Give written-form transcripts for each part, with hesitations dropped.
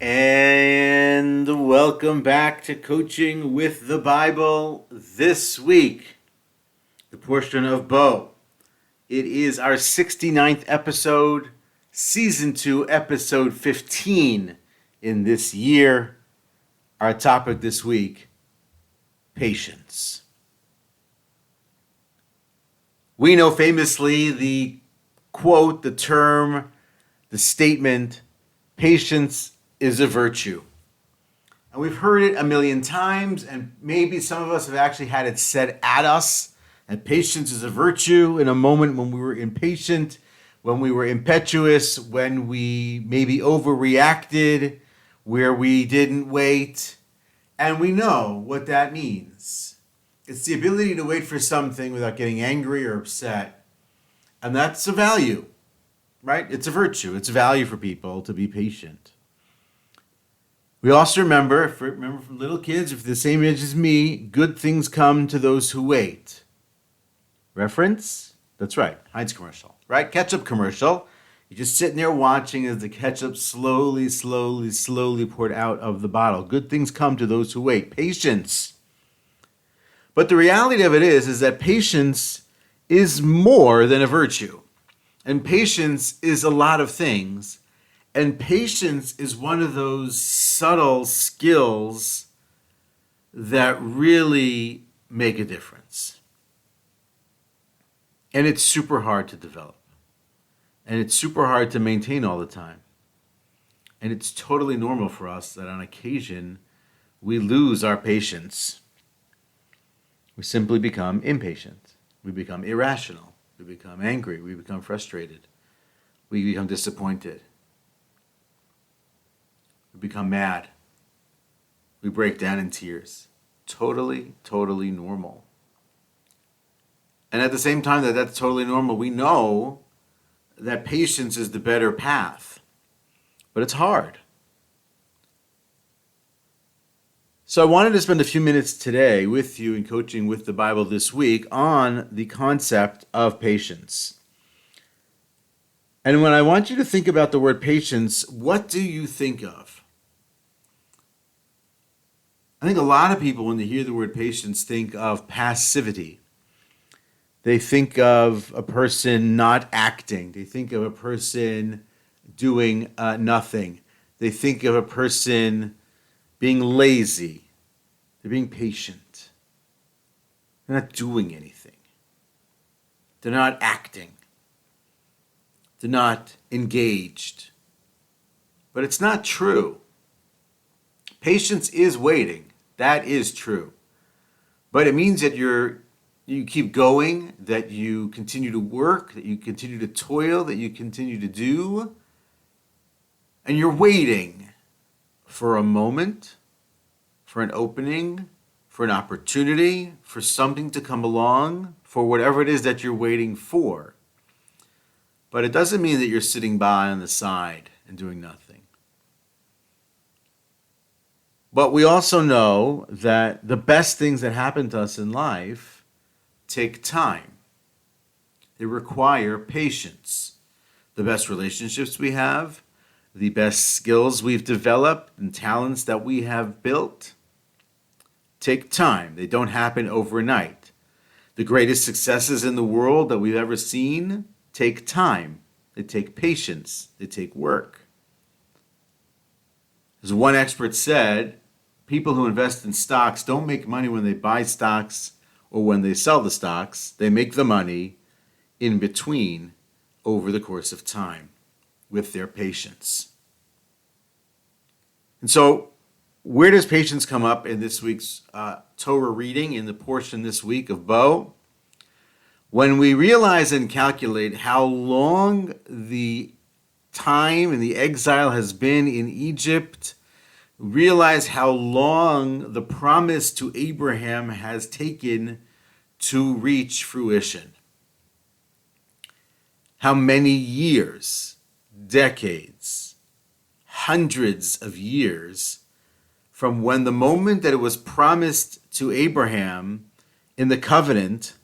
And welcome back to Coaching with the Bible. This week, the portion of Bo. It is our 69th episode, Season 2, Episode 15 in this year. Our topic this week, patience. We know famously the quote, the term, the statement, patience is a virtue. And we've heard it a million times, and maybe some of us have actually had it said at us. And patience is a virtue in a moment when we were impatient, when we were impetuous, when we maybe overreacted, where we didn't wait. And we know what that means. It's the ability to wait for something without getting angry or upset. And that's a value, right? It's a virtue. It's a value for people to be patient. We also remember from little kids, if you're the same age as me, good things come to those who wait. Reference? That's right, Heinz commercial, right? Ketchup commercial. You're just sitting there watching as the ketchup slowly poured out of the bottle. Good things come to those who wait. Patience. But the reality of it is that patience is more than a virtue. And patience is a lot of things. And patience is one of those subtle skills that really make a difference. And it's super hard to develop. And it's super hard to maintain all the time. And it's totally normal for us that on occasion we lose our patience. We simply become impatient. We become irrational. We become angry. We become frustrated. We become disappointed. We become mad. We break down in tears. Totally normal. And at the same time that that's totally normal, we know that patience is the better path. But it's hard. So I wanted to spend a few minutes today with you in Coaching with the Bible this week on the concept of patience. And when I want you to think about the word patience, what do you think of? I think a lot of people, when they hear the word patience, think of passivity. They think of a person not acting. They think of a person doing nothing. They think of a person being lazy. They're being patient. They're not doing anything. They're not acting. They're not engaged. But it's not true. Patience is waiting. That is true. But it means that you keep going, that you continue to work, that you continue to toil, that you continue to do, and you're waiting for a moment, for an opening, for an opportunity, for something to come along, for whatever it is that you're waiting for. But it doesn't mean that you're sitting by on the side and doing nothing. But we also know that the best things that happen to us in life take time. They require patience. The best relationships we have, the best skills we've developed and talents that we have built take time. They don't happen overnight. The greatest successes in the world that we've ever seen take time. They take patience. They take work. As one expert said, people who invest in stocks don't make money when they buy stocks or when they sell the stocks. They make the money in between over the course of time with their patience. And so, where does patience come up in this week's Torah reading, in the portion this week of Bo? When we realize and calculate how long the time and the exile has been in Egypt, realize how long the promise to Abraham has taken to reach fruition. How many years, decades, hundreds of years from when the moment that it was promised to Abraham in the covenant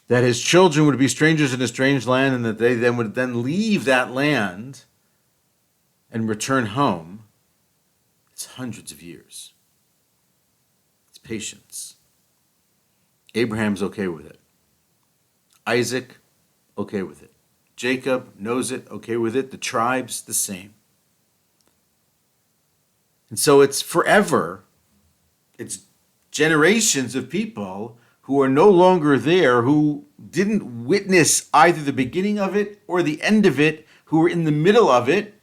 that his children would be strangers in a strange land and that they then would then leave that land and return home, It's hundreds of years. It's patience. Abraham's okay with it. Isaac, okay with it. Jacob knows it, okay with it. The tribes, the same. And so it's forever. It's generations of people who are no longer there, who didn't witness either the beginning of it or the end of it, who were in the middle of it,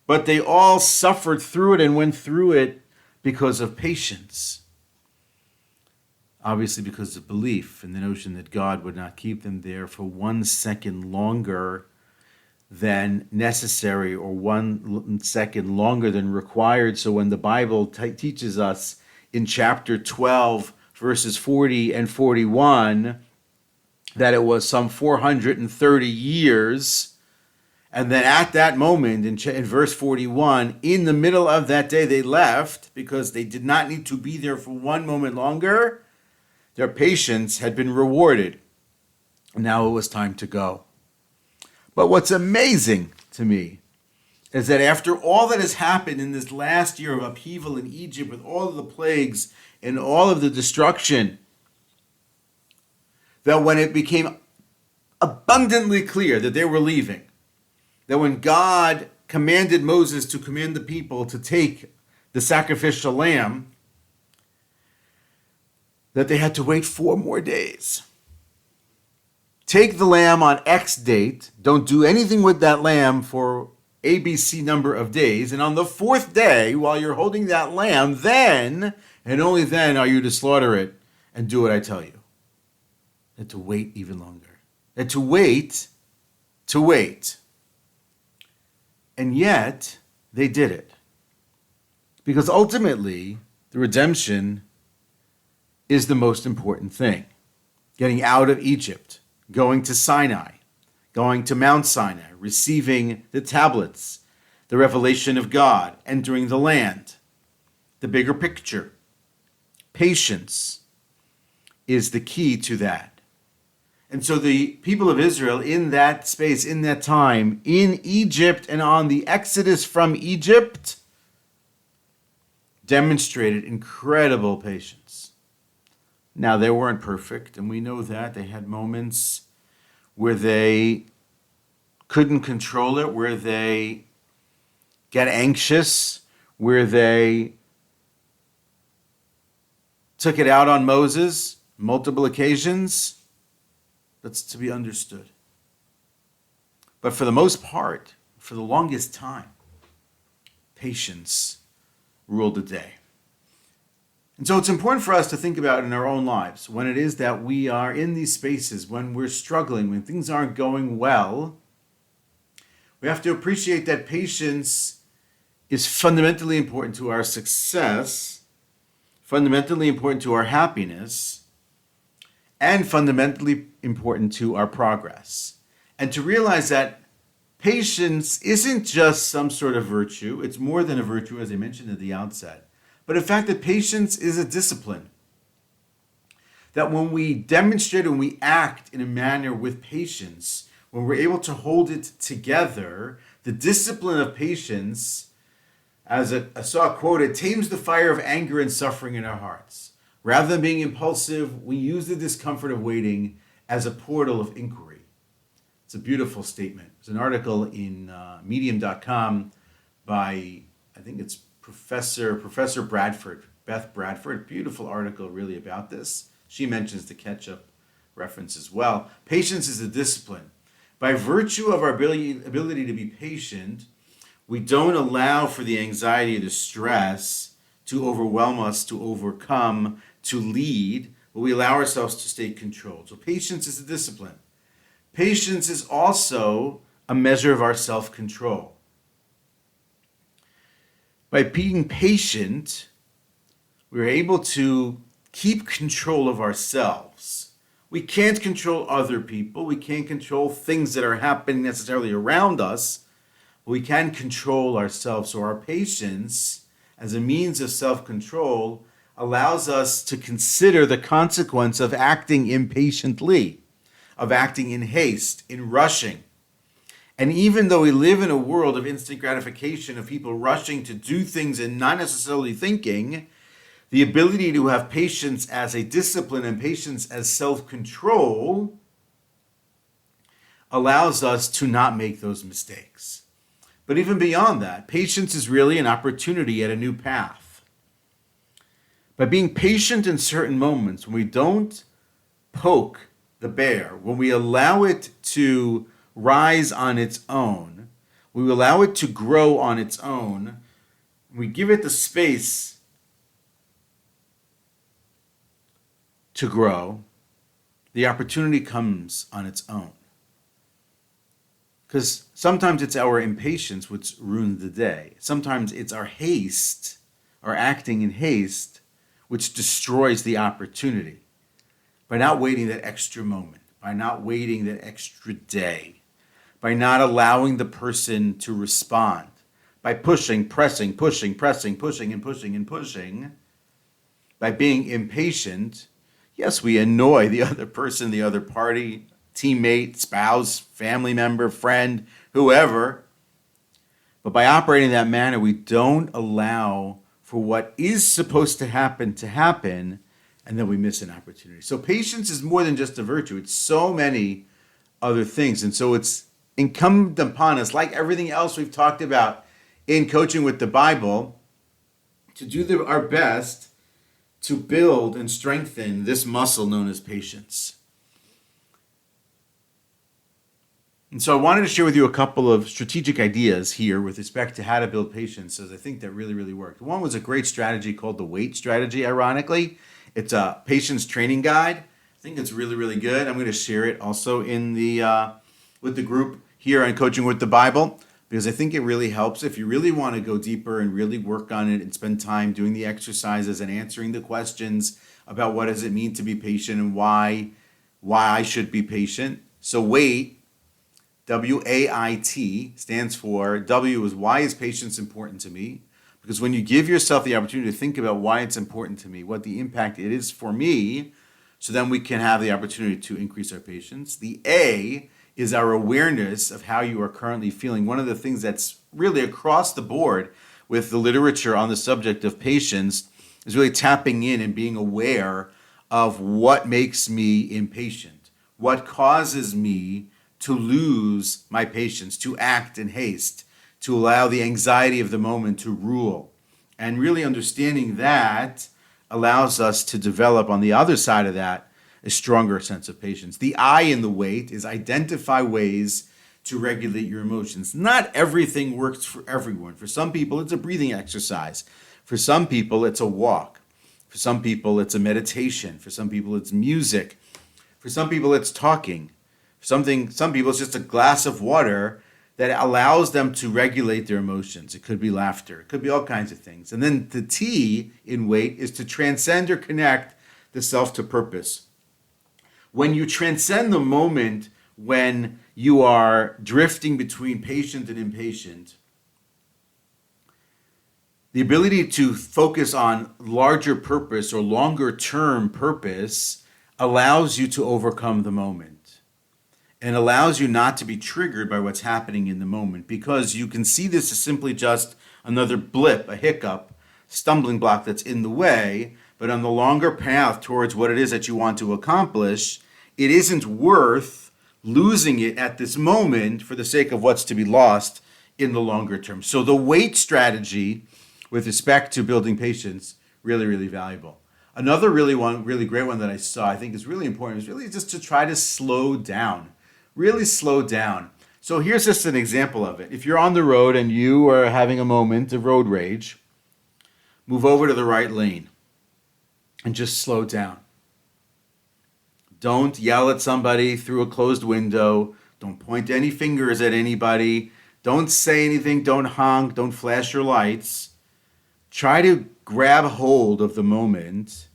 but they all suffered through it and went through it because of patience. Obviously because of belief in the notion that God would not keep them there for 1 second longer than necessary or 1 second longer than required. So when the Bible teaches us in chapter 12, verses 40 and 41, that it was some 430 years, and then at that moment, in verse 41, in the middle of that day, they left because they did not need to be there for 1 moment longer. Their patience had been rewarded. Now it was time to go. But what's amazing to me is that after all that has happened in this last year of upheaval in Egypt, with all of the plagues and all of the destruction, that when it became abundantly clear that they were leaving, that when God commanded Moses to command the people to take the sacrificial lamb, that they had to wait 4 more days. Take the lamb on X date, don't do anything with that lamb for ABC number of days, and on the 4th day, while you're holding that lamb, then, and only then, are you to slaughter it and do what I tell you. And to wait even longer. And to wait. And yet, they did it. Because ultimately, the redemption is the most important thing. Getting out of Egypt, going to Sinai, going to Mount Sinai, receiving the tablets, the revelation of God, entering the land. The bigger picture. Patience is the key to that. And so the people of Israel in that space, in that time, in Egypt and on the exodus from Egypt, demonstrated incredible patience. Now, they weren't perfect, and we know that. They had moments where they couldn't control it, where they get anxious, where they took it out on Moses multiple occasions. That's to be understood. But for the most part, for the longest time, patience ruled the day. And so it's important for us to think about in our own lives when it is that we are in these spaces, when we're struggling, when things aren't going well. We have to appreciate that patience is fundamentally important to our success, fundamentally important to our happiness, and fundamentally important to our progress. And to realize that patience isn't just some sort of virtue. It's more than a virtue, as I mentioned at the outset. But in fact, that patience is a discipline. That when we demonstrate and we act in a manner with patience, when we're able to hold it together, the discipline of patience, as I saw a quote, it tames the fire of anger and suffering in our hearts. Rather than being impulsive, we use the discomfort of waiting as a portal of inquiry. It's a beautiful statement. There's an article in medium.com by, I think it's Professor Bradford, Beth Bradford. Beautiful article really about this. She mentions the ketchup reference as well. Patience is a discipline. By virtue of our ability to be patient, we don't allow for the anxiety or the stress to overwhelm us, to overcome, to lead, but we allow ourselves to stay controlled. So patience is a discipline. Patience is also a measure of our self-control. By being patient, we're able to keep control of ourselves. We can't control other people. We can't control things that are happening necessarily around us. But we can control ourselves. So our patience, as a means of self-control, allows us to consider the consequence of acting impatiently, of acting in haste, in rushing. And even though we live in a world of instant gratification, of people rushing to do things and not necessarily thinking, the ability to have patience as a discipline and patience as self-control allows us to not make those mistakes. But even beyond that, patience is really an opportunity at a new path. By being patient in certain moments, when we don't poke the bear, when we allow it to rise on its own, we allow it to grow on its own, we give it the space to grow, the opportunity comes on its own. Because sometimes it's our impatience which ruins the day. Sometimes it's our haste, our acting in haste, which destroys the opportunity. By not waiting that extra moment, by not waiting that extra day, by not allowing the person to respond, by pushing, pressing, pushing, pressing, pushing, and pushing, and pushing, by being impatient, yes, we annoy the other person, the other party, teammate, spouse, family member, friend, whoever. But by operating in that manner, we don't allow for what is supposed to happen, and then we miss an opportunity. So patience is more than just a virtue. It's so many other things. And so it's incumbent upon us, like everything else we've talked about in Coaching with the Bible, to do our best to build and strengthen this muscle known as patience. And so I wanted to share with you a couple of strategic ideas here with respect to how to build patience, as I think that really, really worked. One was a great strategy called the WAIT strategy, ironically. It's a patience training guide. I think it's really, really good. I'm going to share it also in the with the group here on Coaching with the Bible, because I think it really helps if you really want to go deeper and really work on it and spend time doing the exercises and answering the questions about what does it mean to be patient and why I should be patient. So WAIT, W-A-I-T, stands for W is why is patience important to me? Because when you give yourself the opportunity to think about why it's important to me, what the impact it is for me, so then we can have the opportunity to increase our patience. The A is our awareness of how you are currently feeling. One of the things that's really across the board with the literature on the subject of patience is really tapping in and being aware of what makes me impatient, what causes me to lose my patience, to act in haste, to allow the anxiety of the moment to rule. And really understanding that allows us to develop on the other side of that a stronger sense of patience. The I in the WAIT is identify ways to regulate your emotions. Not everything works for everyone. For some people, it's a breathing exercise. For some people, it's a walk. For some people, it's a meditation. For some people, it's music. For some people, it's talking. Some people, it's just a glass of water that allows them to regulate their emotions. It could be laughter. It could be all kinds of things. And then the T in WAIT is to transcend or connect the self to purpose. When you transcend the moment when you are drifting between patient and impatient, the ability to focus on larger purpose or longer term purpose allows you to overcome the moment and allows you not to be triggered by what's happening in the moment, because you can see this as simply just another blip, a hiccup, stumbling block that's in the way. But on the longer path towards what it is that you want to accomplish, it isn't worth losing it at this moment for the sake of what's to be lost in the longer term. So the WAIT strategy with respect to building patience, really, really valuable. Another really great one that I saw, I think is really important, is really just to try to slow down. Really slow down. So here's just an example of it. If you're on the road and you are having a moment of road rage, move over to the right lane and just slow down. Don't yell at somebody through a closed window. Don't point any fingers at anybody. Don't say anything. Don't honk. Don't flash your lights. Try to grab hold of the moment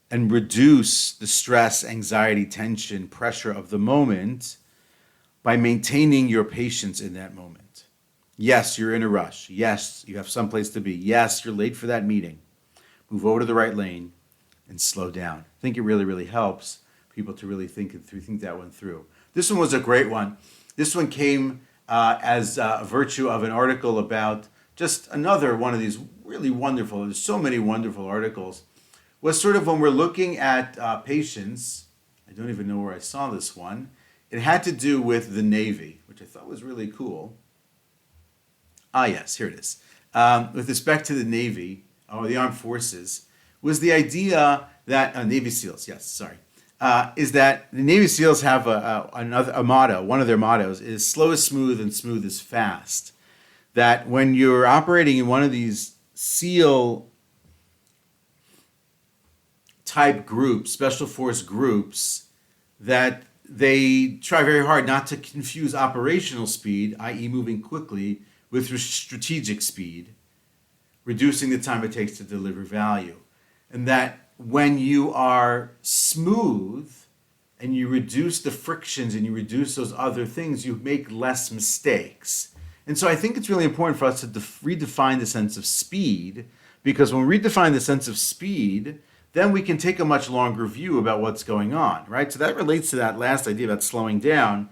and reduce the stress, anxiety, tension, pressure of the moment by maintaining your patience in that moment. Yes, you're in a rush. Yes, you have someplace to be. Yes, you're late for that meeting. Move over to the right lane and slow down. I think it really, really helps people to really think that one through. This one was a great one. This one came as a virtue of an article about just another one of these really wonderful, there's so many wonderful articles, was sort of when we're looking at patients. I don't even know where I saw this one. It had to do with the Navy, which I thought was really cool. Ah, yes, here it is. With respect to the Navy, or the Armed Forces, was the idea that, Navy SEALs, yes, sorry, is that the Navy SEALs have a motto. One of their mottos is slow is smooth and smooth is fast. That when you're operating in one of these SEAL type groups, special force groups, that they try very hard not to confuse operational speed, i.e. moving quickly, with strategic speed, reducing the time it takes to deliver value. And that when you are smooth and you reduce the frictions and you reduce those other things, you make less mistakes. And so I think it's really important for us to redefine the sense of speed, because when we redefine the sense of speed, then we can take a much longer view about what's going on, right? So that relates to that last idea about slowing down.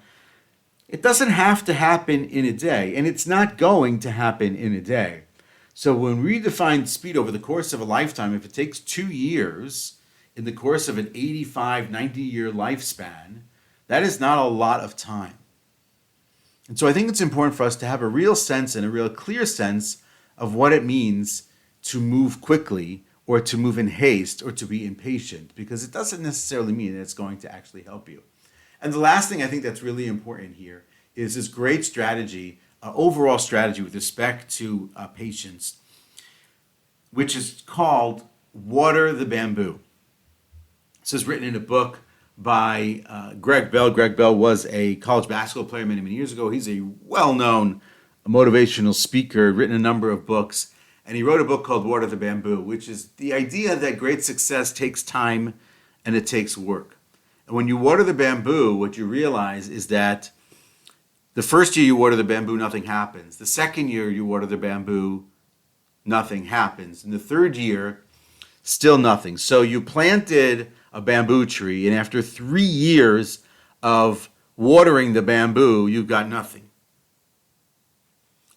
It doesn't have to happen in a day, and it's not going to happen in a day. So when we redefine speed over the course of a lifetime, if it takes 2 years in the course of an 85, 90-year lifespan, that is not a lot of time. And so I think it's important for us to have a real sense and a real clear sense of what it means to move quickly or to move in haste or to be impatient, because it doesn't necessarily mean that it's going to actually help you. And the last thing I think that's really important here is this great strategy, overall strategy with respect to patience, which is called Water the Bamboo. This is written in a book by Greg Bell. Greg Bell was a college basketball player many, many years ago. He's a well-known motivational speaker, written a number of books, and he wrote a book called Water the Bamboo, which is the idea that great success takes time and it takes work. And when you water the bamboo, what you realize is that the first year you water the bamboo, nothing happens. The second year you water the bamboo, nothing happens. And the third year, still nothing. So you planted a bamboo tree, and after 3 years of watering the bamboo, you've got nothing.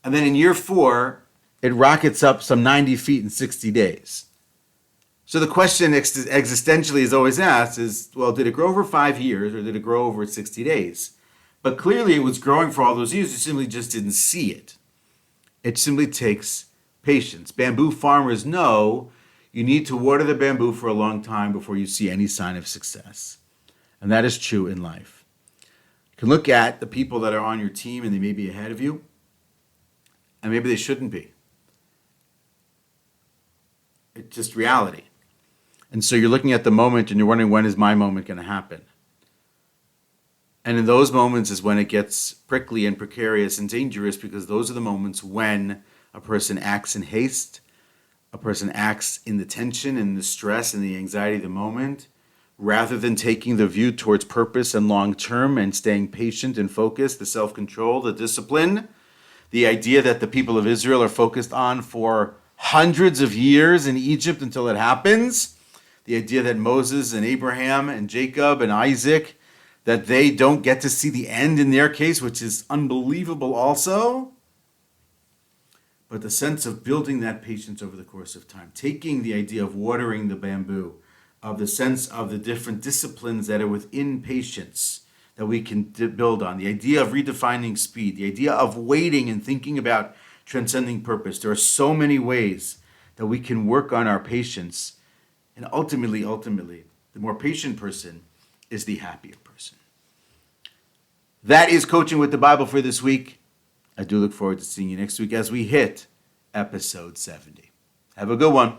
And then in year 4, it rockets up some 90 feet in 60 days. So the question existentially is always asked is, well, did it grow over 5 years or did it grow over 60 days? But clearly it was growing for all those years. You simply just didn't see it. It simply takes patience. Bamboo farmers know you need to water the bamboo for a long time before you see any sign of success. And that is true in life. You can look at the people that are on your team and they may be ahead of you, and maybe they shouldn't be. It's just reality. And so you're looking at the moment and you're wondering, when is my moment going to happen? And in those moments is when it gets prickly and precarious and dangerous, because those are the moments when a person acts in haste, a person acts in the tension and the stress and the anxiety of the moment, rather than taking the view towards purpose and long term and staying patient and focused, the self-control, the discipline, the idea that the people of Israel are focused on for hundreds of years in Egypt until it happens, the idea that Moses and Abraham and Jacob and Isaac, that they don't get to see the end in their case, which is unbelievable also. But the sense of building that patience over the course of time, taking the idea of watering the bamboo, of the sense of the different disciplines that are within patience that we can build on, the idea of redefining speed, the idea of waiting and thinking about transcending purpose. There are so many ways that we can work on our patience, and ultimately, the more patient person is the happier person. That is Coaching with the Bible for this week. I do look forward to seeing you next week as we hit episode 70. Have a good one.